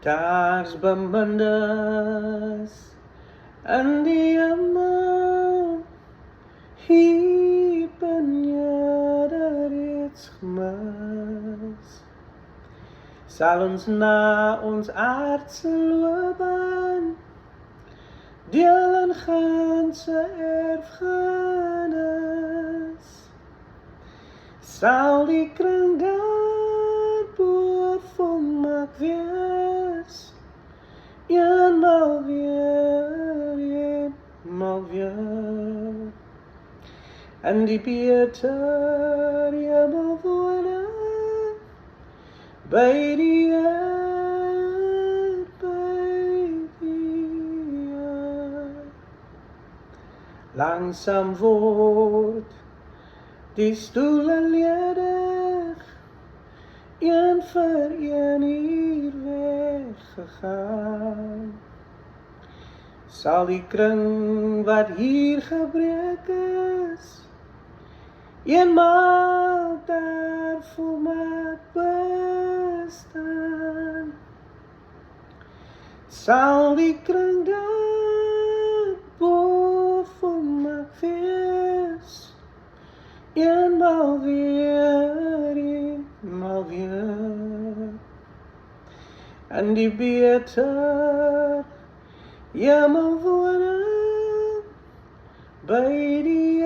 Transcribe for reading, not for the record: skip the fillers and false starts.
Kaars bemindes in die hemel, hier ben jy reeds gemis. Sal ons na ons aardse loopbaan deel in ganse erfenis. Sal die kring daarbo volmaak wees, eenmaal weer, en die beter hemel wonen, by die Langsam word die stoele ledig, een vir een hier weggegaan. Sal die kring wat hier gebreek is, eenmaal daar volmaak bestaan. Sal die kring daarbo volmaak wees, eenmaal weer, en die beter hemel wonen, by die